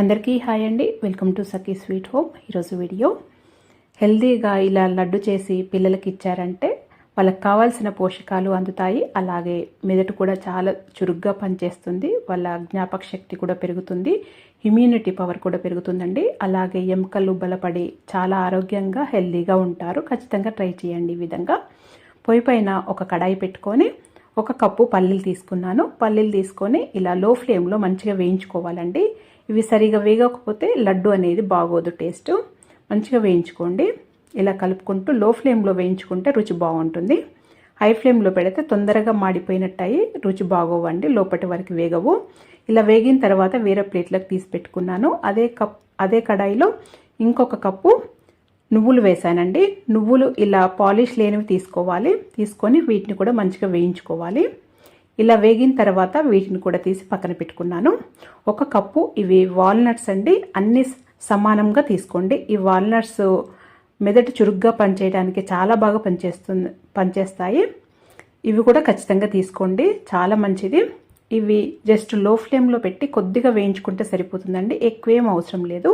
అందరికీ హాయ్ అండి. Welcome to Sakhi sweet home. ఈరోజు వీడియో హెల్దీగా ఇలా లడ్డు చేసి పిల్లలకి ఇచ్చారంటే వాళ్ళకి కావాల్సిన పోషకాలు అందుతాయి. అలాగే మెదడు కూడా చాలా చురుగ్గా పనిచేస్తుంది. వాళ్ళ జ్ఞాపక శక్తి కూడా పెరుగుతుంది. ఇమ్యూనిటీ పవర్ కూడా పెరుగుతుందండి. అలాగే ఎముకలు బలపడి చాలా ఆరోగ్యంగా హెల్దీగా ఉంటారు. ఖచ్చితంగా ట్రై చేయండి. ఈ విధంగా పొయ్యి పైన ఒక కడాయి పెట్టుకొని ఒక కప్పు పల్లీలు తీసుకున్నాను. పల్లీలు తీసుకొని ఇలా లో ఫ్లేమ్లో మంచిగా వేయించుకోవాలండి. ఇవి సరిగా వేగకపోతే లడ్డు అనేది బాగోదు. టేస్ట్ మంచిగా వేయించుకోండి. ఇలా కలుపుకుంటూ లో ఫ్లేమ్లో వేయించుకుంటే రుచి బాగుంటుంది. హై ఫ్లేమ్లో పెడితే తొందరగా మాడిపోయినట్టు రుచి బాగోవండి, లోపటి వరకు వేగవు. ఇలా వేగిన తర్వాత వేరే ప్లేట్లోకి తీసి పెట్టుకున్నాను. అదే కడాయిలో ఇంకొక కప్పు నువ్వులు వేసానండి. నువ్వులు ఇలా పాలిష్ లేనివి తీసుకోవాలి. తీసుకొని వీటిని కూడా మంచిగా వేయించుకోవాలి. ఇలా వేగిన తర్వాత వీటిని కూడా తీసి పక్కన పెట్టుకున్నాను. ఒక కప్పు ఇవి వాల్నట్స్ అండి. అన్ని సమానంగా తీసుకోండి. ఈ వాల్నట్స్ మెదడు చురుగ్గా పనిచేయడానికి చాలా బాగా పనిచేస్తాయి. ఇవి కూడా ఖచ్చితంగా తీసుకోండి, చాలా మంచిది. ఇవి జస్ట్ లో ఫ్లేమ్లో పెట్టి కొద్దిగా వేయించుకుంటే సరిపోతుందండి. ఎక్కువేం అవసరం లేదు.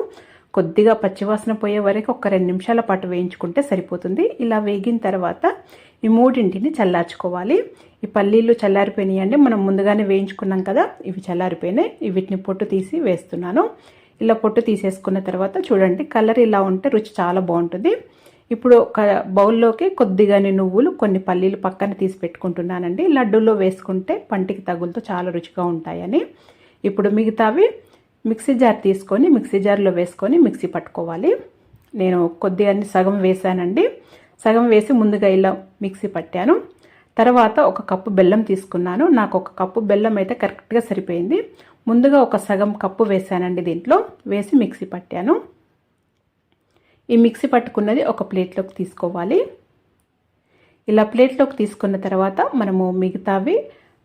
కొద్దిగా పచ్చివాసన పోయే వరకు ఒక 2 నిమిషాల పాటు వేయించుకుంటే సరిపోతుంది. ఇలా వేగిన తర్వాత ఈ మూడింటిని చల్లార్చుకోవాలి. ఈ పల్లీలు చల్లారిపోయినాయండి. మనం ముందుగానే వేయించుకున్నాం కదా, ఇవి చల్లారిపోయినాయి. వీటిని పొట్టు తీసి వేస్తున్నాను. ఇలా పొట్టు తీసేసుకున్న తర్వాత చూడండి, కలర్ ఇలా ఉంటే రుచి చాలా బాగుంటుంది. ఇప్పుడు ఒక బౌల్లోకి కొద్దిగానే నువ్వులు, కొన్ని పల్లీలు పక్కన తీసి పెట్టుకుంటున్నానండి. లడ్డూలో వేసుకుంటే పంటికి తగులుతూ చాలా రుచిగా ఉంటాయని. ఇప్పుడు మిగతావి మిక్సీ జార్ తీసుకొని మిక్సీ జార్లో వేసుకొని మిక్సీ పట్టుకోవాలి. నేను కొద్దిగా సగం వేసానండి. సగం వేసి ముందుగా ఇలా మిక్సీ పట్టాను. తర్వాత ఒక కప్పు బెల్లం తీసుకున్నాను. నాకు ఒక కప్పు బెల్లం అయితే కరెక్ట్గా సరిపోయింది. ముందుగా ఒక సగం కప్పు వేసానండి. దీంట్లో వేసి మిక్సీ పట్టాను. ఈ మిక్సీ పట్టుకున్నది ఒక ప్లేట్లోకి తీసుకోవాలి. ఇలా ప్లేట్లోకి తీసుకున్న తర్వాత మనము మిగతావి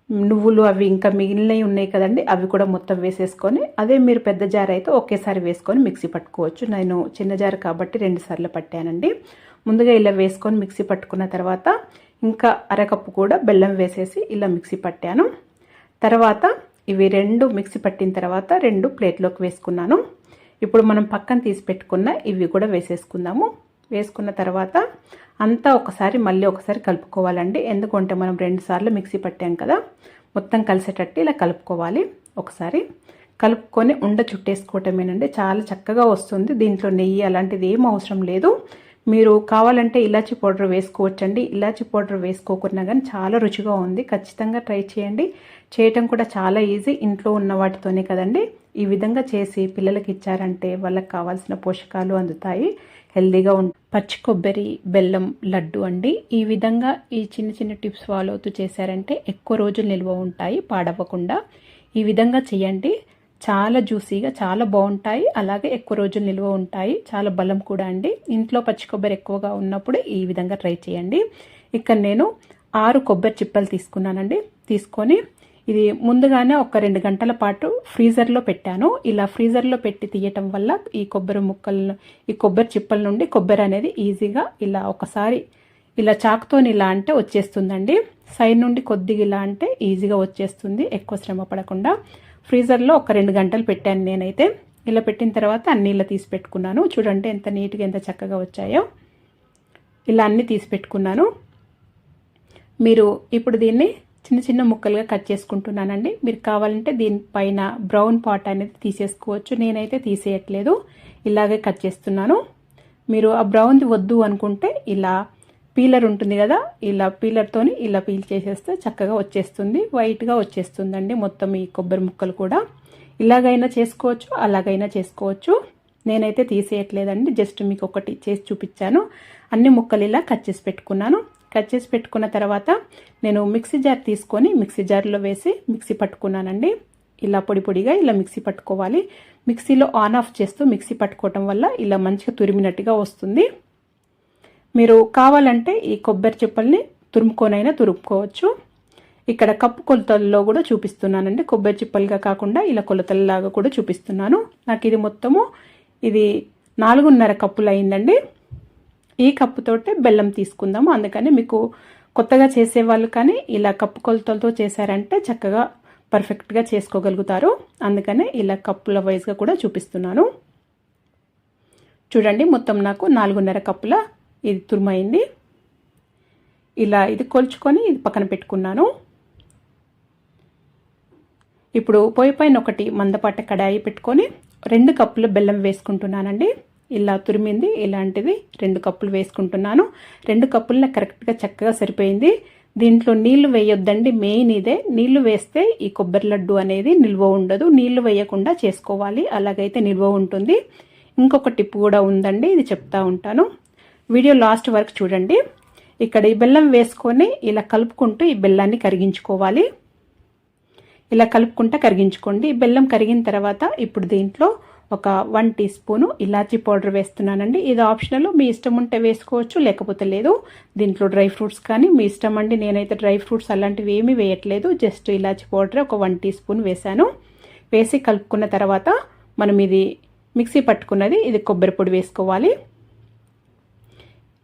నువ్వులు అవి ఇంకా మిగిలినవి ఉన్నాయి కదండి, అవి కూడా మొత్తం వేసేసుకొని, అదే మీరు పెద్ద జార్ అయితే ఒకేసారి వేసుకొని మిక్సీ పట్టుకోవచ్చు. నేను చిన్న జార్ కాబట్టి 2 సార్లు పట్టానండి. ముందుగా ఇలా వేసుకొని మిక్సీ పట్టుకున్న తర్వాత ఇంకా అరకప్పు కూడా బెల్లం వేసేసి ఇలా మిక్సీ పట్టాను. తర్వాత ఇవి 2 మిక్సీ పట్టిన తర్వాత 2 ప్లేట్లోకి వేసుకున్నాను. ఇప్పుడు మనం పక్కన తీసి పెట్టుకున్న ఇవి కూడా వేసేసుకుందాము. వేసుకున్న తర్వాత అంతా మళ్ళీ ఒకసారి కలుపుకోవాలండి. ఎందుకంటే మనం 2 సార్లు మిక్సీ పట్టాం కదా, మొత్తం కలిసేటట్టు ఇలా కలుపుకోవాలి. ఒకసారి కలుపుకొని ఉండ చుట్టేసుకోవటమేనండి. చాలా చక్కగా వస్తుంది. దీంట్లో నెయ్యి అలాంటిది ఏం అవసరం లేదు. మీరు కావాలంటే ఇలాచీ పౌడర్ వేసుకోవచ్చండి. ఇలాచీ పౌడర్ వేసుకోకున్నా కానీ చాలా రుచిగా ఉంది. ఖచ్చితంగా ట్రై చేయండి. చేయటం కూడా చాలా ఈజీ. ఇంట్లో ఉన్న వాటితోనే కదండి. ఈ విధంగా చేసి పిల్లలకి ఇచ్చారంటే వాళ్ళకి కావాల్సిన పోషకాలు అందుతాయి, హెల్దీగా పచ్చి కొబ్బరి బెల్లం లడ్డు అండి. ఈ విధంగా ఈ చిన్న చిన్న టిప్స్ ఫాలో అవుతూ చేశారంటే ఎక్కువ రోజులు నిల్వ ఉంటాయి, పాడవ్వకుండా. ఈ విధంగా చేయండి. చాలా జ్యూసీగా చాలా బాగుంటాయి. అలాగే ఎక్కువ రోజులు నిల్వ ఉంటాయి. చాలా బలం కూడా అండి. ఇంట్లో పచ్చి కొబ్బరి ఎక్కువగా ఉన్నప్పుడు ఈ విధంగా ట్రై చేయండి. ఇక్కడ నేను 6 కొబ్బరి చిప్పలు తీసుకున్నానండి. తీసుకొని ఇది ముందుగానే ఒక 2 గంటల పాటు ఫ్రీజర్లో పెట్టాను. ఇలా ఫ్రీజర్లో పెట్టి తీయటం వల్ల ఈ కొబ్బరి చిప్పల నుండి కొబ్బరి అనేది ఈజీగా ఇలా ఒకసారి ఇలా చాకుతోని ఇలా అంటే వచ్చేస్తుందండి. సైడ్ నుండి కొద్దిగా ఇలా అంటే ఈజీగా వచ్చేస్తుంది, ఎక్కువ శ్రమ పడకుండా. ఫ్రీజర్లో ఒక 2 గంటలు పెట్టాను నేనైతే. ఇలా పెట్టిన తర్వాత అన్ని ఇలా తీసి పెట్టుకున్నాను. చూడండి ఎంత నీట్గా ఎంత చక్కగా వచ్చాయో. ఇలా అన్ని తీసి పెట్టుకున్నాను. మీరు ఇప్పుడు దీన్ని చిన్న చిన్న ముక్కలుగా కట్ చేసుకుంటున్నానండి. మీరు కావాలంటే దీనిపైన బ్రౌన్ పార్ట్ అనేది తీసేసుకోవచ్చు. నేనైతే తీసేయట్లేదు, ఇలాగే కట్ చేస్తున్నాను. మీరు ఆ బ్రౌన్ది వద్దు అనుకుంటే ఇలా పీలర్ ఉంటుంది కదా, ఇలా పీలర్తోని ఇలా పీల్ చేసేస్తే చక్కగా వచ్చేస్తుంది, వైట్గా వచ్చేస్తుందండి మొత్తం ఈ కొబ్బరి ముక్కలు కూడా. ఇలాగైనా చేసుకోవచ్చు, అలాగైనా చేసుకోవచ్చు. నేనైతే తీసేయట్లేదండి, జస్ట్ మీకు ఒకటి చేసి చూపించాను. అన్ని ముక్కలు ఇలా కట్ చేసి పెట్టుకున్నాను. కట్ చేసి పెట్టుకున్న తర్వాత నేను మిక్సీ జార్ తీసుకొని మిక్సీ జార్లో వేసి మిక్సీ పట్టుకున్నానండి. ఇలా పొడి పొడిగా ఇలా మిక్సీ పట్టుకోవాలి. మిక్సీలో ఆన్ ఆఫ్ చేస్తూ మిక్సీ పట్టుకోవటం వల్ల ఇలా మంచిగా తురిమినట్టుగా వస్తుంది. మీరు కావాలంటే ఈ కొబ్బరి చిప్పల్ని తురుముకోవచ్చు. ఇక్కడ కప్పు కొలతల్లో కూడా చూపిస్తున్నానండి. కొబ్బరి చిప్పలుగా కాకుండా ఇలా కొలతల్లాగా కూడా చూపిస్తున్నాను. నాకు ఇది మొత్తము 4.5 కప్పులు అయిందండి. ఈ కప్పుతోటే బెల్లం తీసుకుందాము. అందుకని మీకు కొత్తగా చేసేవాళ్ళు కానీ ఇలా కప్పు కొలతలతో చేశారంటే చక్కగా పర్ఫెక్ట్గా చేసుకోగలుగుతారు. అందుకనే ఇలా కప్పుల వైజ్గా కూడా చూపిస్తున్నాను. చూడండి, మొత్తం నాకు 4.5 కప్పుల ఇది తురుమైంది. ఇలా ఇది కొలుచుకొని ఇది పక్కన పెట్టుకున్నాను. ఇప్పుడు పొయ్యి పైన ఒకటి మందపాటి కడాయి పెట్టుకొని 2 కప్పుల బెల్లం వేసుకుంటున్నానండి. ఇలా తురిమింది ఇలాంటిది 2 కప్పులు వేసుకుంటున్నాను. 2 కప్పుల కరెక్ట్గా చక్కగా సరిపోయింది. దీంట్లో నీళ్లు వేయొద్దండి, మెయిన్ ఇదే. నీళ్లు వేస్తే ఈ కొబ్బరి లడ్డు అనేది నిల్వ ఉండదు. నీళ్లు వేయకుండా చేసుకోవాలి, అలాగైతే నిల్వ ఉంటుంది. ఇంకొక టిప్ కూడా ఉందండి, ఇది చెప్తా ఉంటాను. వీడియో లాస్ట్ వరకు చూడండి. ఇక్కడ ఈ బెల్లం వేసుకొని ఇలా కలుపుకుంటూ ఈ బెల్లాన్ని కరిగించుకోవాలి. ఇలా కలుపుకుంటూ కరిగించుకోండి. బెల్లం కరిగిన తర్వాత ఇప్పుడు దీంట్లో ఒక 1 టీ స్పూను ఇలాచీ పౌడర్ వేస్తున్నానండి. ఇది ఆప్షనల్, మీ ఇష్టం ఉంటే వేసుకోవచ్చు, లేకపోతే లేదు. దీంట్లో డ్రై ఫ్రూట్స్ కానీ మీ ఇష్టం అండి. నేనైతే డ్రై ఫ్రూట్స్ అలాంటివి ఏమీ వేయట్లేదు, జస్ట్ ఇలాచీ పౌడర్ ఒక 1 టీ స్పూన్ వేసాను. వేసి కలుపుకున్న తర్వాత మనం ఇది మిక్సీ పట్టుకున్నది ఇది కొబ్బరి పొడి వేసుకోవాలి.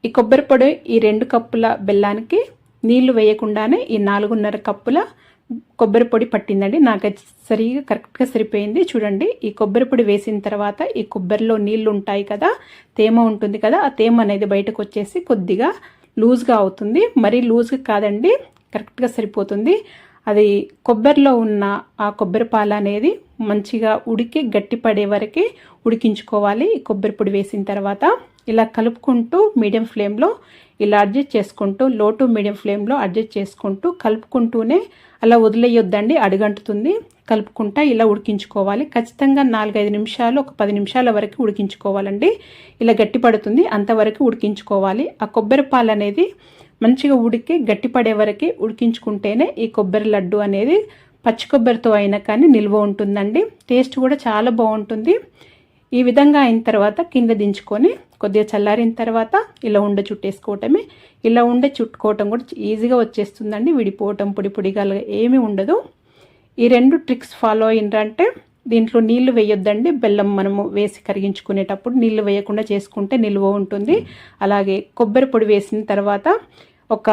ఈ కొబ్బరి పొడి ఈ 2 కప్పుల బెల్లానికి నీళ్లు వేయకుండానే ఈ 4.5 కప్పుల కొబ్బరి పొడి పట్టిందండి. నాకు సరిగా కరెక్ట్గా సరిపోయింది. చూడండి, ఈ కొబ్బరి పొడి వేసిన తర్వాత ఈ కొబ్బరిలో నీళ్లు ఉంటాయి కదా, తేమ ఉంటుంది కదా, ఆ తేమ అనేది బయటకు వచ్చేసి కొద్దిగా లూజ్గా అవుతుంది. మరీ లూజ్గా కాదండి, కరెక్ట్గా సరిపోతుంది. అది కొబ్బరిలో ఉన్న ఆ కొబ్బరి పాలు అనేది మంచిగా ఉడికి గట్టిపడే వరకు ఉడికించుకోవాలి. ఈ కొబ్బరి పొడి వేసిన తర్వాత ఇలా కలుపుకుంటూ మీడియం ఫ్లేమ్లో ఇలా అడ్జస్ట్ చేసుకుంటూ, లో టు మీడియం ఫ్లేమ్లో అడ్జస్ట్ చేసుకుంటూ కలుపుకుంటూనే అలా వదిలేయొద్దండి, అడుగంటుతుంది. కలుపుకుంటా ఇలా ఉడికించుకోవాలి. ఖచ్చితంగా 4-5 నిమిషాలు, ఒక 10 నిమిషాల వరకు ఉడికించుకోవాలండి. ఇలా గట్టిపడుతుంది అంతవరకు ఉడికించుకోవాలి. ఆ కొబ్బరి పాలు అనేది మంచిగా ఉడికి గట్టిపడే వరకు ఉడికించుకుంటేనే ఈ కొబ్బరి లడ్డు అనేది పచ్చి కొబ్బరితో అయినా కానీ నిల్వ ఉంటుందండి. టేస్ట్ కూడా చాలా బాగుంటుంది. ఈ విధంగా అయిన తర్వాత కింద దించుకొని కొద్దిగా చల్లారిన తర్వాత ఇలా ఉండ చుట్టేసుకోవటమే. ఇలా ఉండ చుట్టుకోవటం కూడా ఈజీగా వచ్చేస్తుందండి. విడిపోవటం పొడి పొడిగా ఏమీ ఉండదు. ఈ 2 ట్రిక్స్ ఫాలో అయినరంటే దీంట్లో నీళ్లు వేయొద్దండి. బెల్లం మనము వేసి కరిగించుకునేటప్పుడు నీళ్లు వేయకుండా చేసుకుంటే నిల్వ ఉంటుంది. అలాగే కొబ్బరి పొడి వేసిన తర్వాత ఒక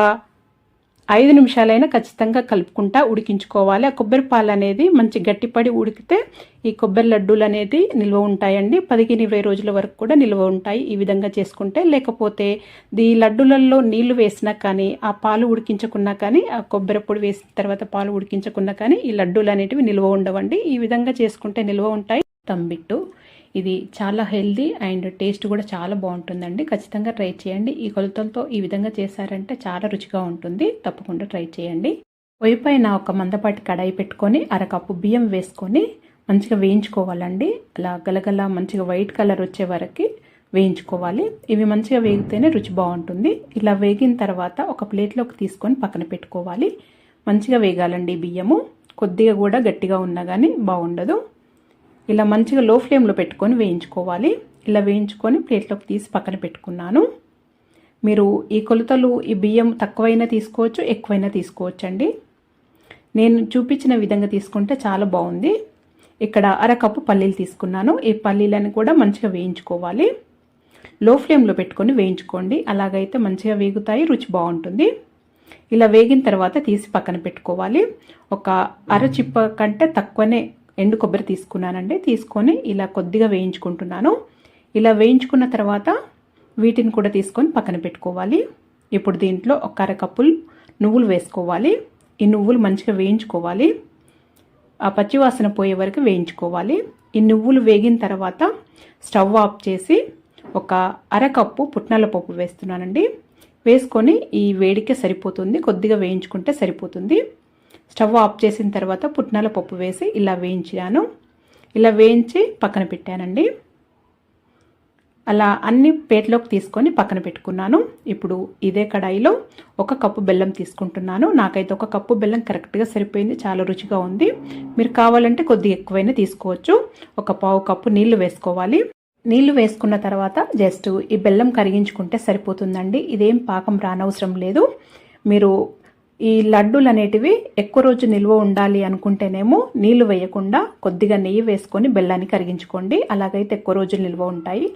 5 నిమిషాలైనా ఖచ్చితంగా కలుపుకుంటా ఉడికించుకోవాలి. ఆ కొబ్బరి పాలు అనేది మంచి గట్టిపడి ఉడికితే ఈ కొబ్బరి లడ్డూలు అనేది నిల్వ ఉంటాయండి. 15-20 రోజుల వరకు కూడా నిల్వ ఉంటాయి ఈ విధంగా చేసుకుంటే. లేకపోతే ఈ లడ్డూలలో నీళ్లు వేసినా కానీ, ఆ పాలు ఉడికించకున్నా కానీ, ఆ కొబ్బరి పొడి వేసిన తర్వాత పాలు ఉడికించకున్నా కానీ ఈ లడ్డూలు అనేటివి నిల్వ ఉండవండి. ఈ విధంగా చేసుకుంటే నిల్వ ఉంటాయి. తంబిట్టు ఇది చాలా హెల్దీ అండ్ టేస్ట్ కూడా చాలా బాగుంటుందండి. ఖచ్చితంగా ట్రై చేయండి. ఈ కొలతలతో ఈ విధంగా చేశారంటే చాలా రుచిగా ఉంటుంది. తప్పకుండా ట్రై చేయండి. పొయ్యి పైన ఒక మందపాటి కడాయి పెట్టుకొని 1/2 కప్పు బియ్యం వేసుకొని మంచిగా వేయించుకోవాలండి. అలా గలగల మంచిగా వైట్ కలర్ వచ్చే వరకు వేయించుకోవాలి. ఇవి మంచిగా వేగితేనే రుచి బాగుంటుంది. ఇలా వేగిన తర్వాత ఒక ప్లేట్లోకి తీసుకొని పక్కన పెట్టుకోవాలి. మంచిగా వేగాలండి బియ్యము. కొద్దిగా కూడా గట్టిగా ఉన్నా కానీ బాగుండదు. ఇలా మంచిగా లో ఫ్లేమ్లో పెట్టుకొని వేయించుకోవాలి. ఇలా వేయించుకొని ప్లేట్లోకి తీసి పక్కన పెట్టుకున్నాను. మీరు ఈ కొలతలు ఈ బియ్యం తక్కువైనా తీసుకోవచ్చు, ఎక్కువైనా తీసుకోవచ్చు అండి. నేను చూపించిన విధంగా తీసుకుంటే చాలా బాగుంది. ఇక్కడ 1/2 కప్పు పల్లీలు తీసుకున్నాను. ఈ పల్లీలను కూడా మంచిగా వేయించుకోవాలి. లో ఫ్లేమ్లో పెట్టుకొని వేయించుకోండి. అలాగైతే మంచిగా వేగుతాయి, రుచి బాగుంటుంది. ఇలా వేగిన తర్వాత తీసి పక్కన పెట్టుకోవాలి. ఒక 1/2 చిప్ప కంటే తక్కువనే ఎండు కొబ్బరి తీసుకున్నానండి. తీసుకొని ఇలా కొద్దిగా వేయించుకుంటున్నాను. ఇలా వేయించుకున్న తర్వాత వీటిని కూడా తీసుకొని పక్కన పెట్టుకోవాలి. ఇప్పుడు దీంట్లో ఒక 1/2 కప్పులు నువ్వులు వేసుకోవాలి. ఈ నువ్వులు మంచిగా వేయించుకోవాలి. ఆ పచ్చివాసన పోయే వరకు వేయించుకోవాలి. ఈ నువ్వులు వేగిన తర్వాత స్టవ్ ఆఫ్ చేసి ఒక 1/2 కప్పు పుట్నాల పప్పు వేస్తున్నానండి. వేసుకొని ఈ వేడికే సరిపోతుంది, కొద్దిగా వేయించుకుంటే సరిపోతుంది. స్టవ్ ఆఫ్ చేసిన తర్వాత పుట్నాల పప్పు వేసి ఇలా వేయించాను. ఇలా వేయించి పక్కన పెట్టానండి. అలా అన్ని ప్లేట్లోకి తీసుకొని పక్కన పెట్టుకున్నాను. ఇప్పుడు ఇదే కడాయిలో 1 కప్పు బెల్లం తీసుకుంటున్నాను. నాకైతే 1 కప్పు బెల్లం కరెక్ట్గా సరిపోయింది, చాలా రుచిగా ఉంది. మీరు కావాలంటే కొద్దిగా ఎక్కువైనా తీసుకోవచ్చు. ఒక 1/2 కప్పు నీళ్లు వేసుకోవాలి. నీళ్లు వేసుకున్న తర్వాత జస్ట్ ఈ బెల్లం కరిగించుకుంటే సరిపోతుందండి. ఇదేం పాకం రానవసరం లేదు. మీరు ఈ లడ్డూలు అనేటివి ఎక్కువ రోజు నిల్వ ఉండాలి అనుకుంటేనేమో నీళ్లు వేయకుండా కొద్దిగా నెయ్యి వేసుకొని బెల్లాన్ని కరిగించుకోండి. అలాగైతే ఎక్కువ రోజులు నిల్వ ఉంటాయి.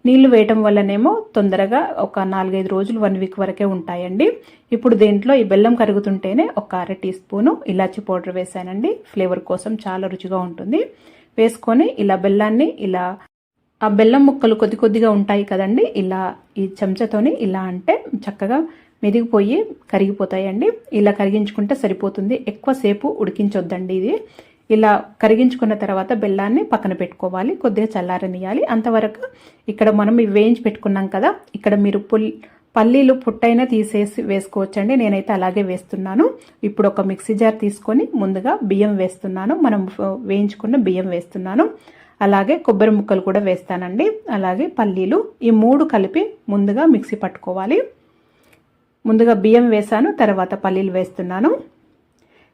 నీళ్లు వేయటం వల్లనేమో తొందరగా ఒక 4-5 రోజులు 1 వీక్ వరకే ఉంటాయండి. ఇప్పుడు దీంట్లో ఈ బెల్లం కరుగుతుంటేనే ఒక 1/2 టీ స్పూను ఇలాచి పౌడర్ వేసానండి. ఫ్లేవర్ కోసం చాలా రుచిగా ఉంటుంది. వేసుకొని ఇలా బెల్లాన్ని ఇలా ఆ బెల్లం ముక్కలు కొద్ది కొద్దిగా ఉంటాయి కదండి, ఇలా ఈ చెంచాతోని ఇలా అంటే చక్కగా మెదిగిపోయి కరిగిపోతాయండి. ఇలా కరిగించుకుంటే సరిపోతుంది. ఎక్కువసేపు ఉడికించొద్దండి. ఇది ఇలా కరిగించుకున్న తర్వాత బెల్లాన్ని పక్కన పెట్టుకోవాలి, కొద్దిగా చల్లారనియాలి. అంతవరకు ఇక్కడ మనం ఇవి వేయించి పెట్టుకున్నాం కదా, ఇక్కడ మీరు పల్లీలు పుట్టైనా తీసేసి వేసుకోవచ్చండి. నేనైతే అలాగే వేస్తున్నాను. ఇప్పుడు ఒక మిక్సీ జార్ తీసుకొని ముందుగా బియ్యం వేస్తున్నాను, మనం వేయించుకున్న బియ్యం వేస్తున్నాను. అలాగే కొబ్బరి ముక్కలు కూడా వేస్తానండి, అలాగే పల్లీలు, ఈ 3 కలిపి ముందుగా మిక్సీ పట్టుకోవాలి. ముందుగా బియ్యం వేసాను, తర్వాత పల్లీలు వేస్తున్నాను.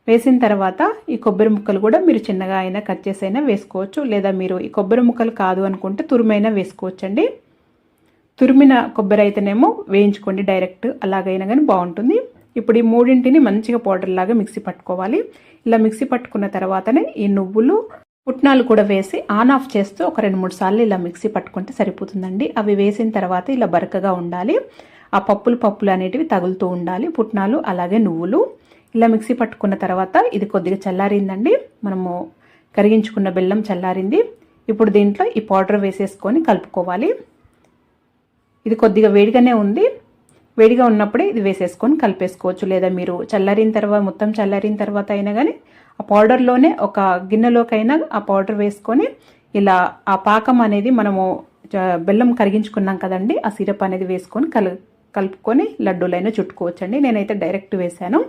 వేసిన తర్వాత ఈ కొబ్బరి ముక్కలు కూడా మీరు చిన్నగా అయినా కట్ చేసి అయినా వేసుకోవచ్చు, లేదా మీరు ఈ కొబ్బరి ముక్కలు కాదు అనుకుంటే తురిమైనా వేసుకోవచ్చండి. తురిమిన కొబ్బరి అయితేనేమో వేయించుకోండి డైరెక్ట్, అలాగైనా కానీ బాగుంటుంది. ఇప్పుడు ఈ 3ంటిని మంచిగా పౌడర్ లాగా మిక్సీ పట్టుకోవాలి. ఇలా మిక్సీ పట్టుకున్న తర్వాతనే ఈ నువ్వులు పుట్నాలు కూడా వేసి ఆన్ ఆఫ్ చేస్తూ ఒక 2-3 సార్లు ఇలా మిక్సీ పట్టుకుంటే సరిపోతుందండి. అవి వేసిన తర్వాత ఇలా బరకగా ఉండాలి, ఆ పప్పులు అనేటివి తగులుతూ ఉండాలి, పుట్నాలు అలాగే నువ్వులు. ఇలా మిక్సీ పట్టుకున్న తర్వాత ఇది కొద్దిగా చల్లారిందండి, మనము కరిగించుకున్న బెల్లం చల్లారింది. ఇప్పుడు దీంట్లో ఈ పౌడర్ వేసేసుకొని కలుపుకోవాలి. ఇది కొద్దిగా వేడిగానే ఉంది, వేడిగా ఉన్నప్పుడే ఇది వేసేసుకొని కలిపేసుకోవచ్చు, లేదా మీరు మొత్తం చల్లారిన తర్వాత అయినా కానీ ఆ పౌడర్లోనే ఒక గిన్నెలోకైనా ఆ పౌడర్ వేసుకొని ఇలా ఆ పాకం అనేది మనము బెల్లం కరిగించుకున్నాం కదండి, ఆ సిరప్ అనేది వేసుకొని కలుపుకొని లడ్డూలైనా చుట్టుకోవచ్చండి. నేనైతే డైరెక్ట్ వేసాను.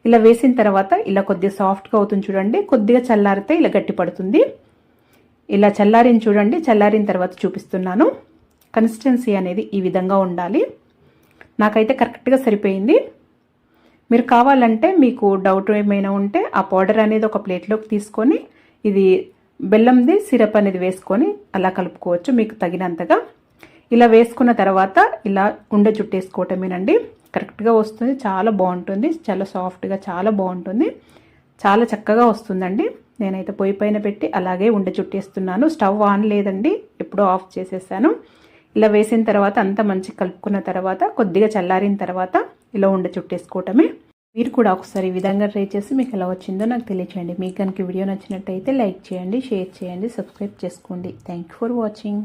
ఇలా వేసిన తర్వాత ఇలా కొద్దిగా సాఫ్ట్గా అవుతుంది చూడండి, కొద్దిగా చల్లారితే ఇలా గట్టి పడుతుంది. ఇలా చల్లారిని చూడండి, చల్లారిన తర్వాత చూపిస్తున్నాను. కన్సిస్టెన్సీ అనేది ఈ విధంగా ఉండాలి. నాకైతే కరెక్ట్గా సరిపోయింది. మీరు కావాలంటే మీకు డౌట్ ఏమైనా ఉంటే ఆ పౌడర్ అనేది ఒక ప్లేట్లోకి తీసుకొని ఇది బెల్లంది సిరప్ అనేది వేసుకొని అలా కలుపుకోవచ్చు మీకు తగినంతగా. ఇలా వేసుకున్న తర్వాత ఇలా ఉండ చుట్టేసుకోవటమేనండి. కరెక్ట్గా వస్తుంది, చాలా బాగుంటుంది, చాలా సాఫ్ట్గా చాలా బాగుంటుంది, చాలా చక్కగా వస్తుందండి. నేనైతే పొయ్యి పైన పెట్టి అలాగే ఉండ చుట్టేస్తున్నాను. స్టవ్ ఆన్ లేదండి, ఎప్పుడో ఆఫ్ చేసేసాను. ఇలా వేసిన తర్వాత అంతా మంచిగా కలుపుకున్న తర్వాత కొద్దిగా చల్లారిన తర్వాత ఇలా ఉండ చుట్టేసుకోవటమే. మీరు కూడా ఒకసారి ఈ విధంగా ట్రై చేసి మీకు ఎలా వచ్చిందో నాకు తెలియచేయండి. మీకు కనుక వీడియో నచ్చినట్టయితే లైక్ చేయండి, షేర్ చేయండి, సబ్స్క్రైబ్ చేసుకోండి. Thank you for watching.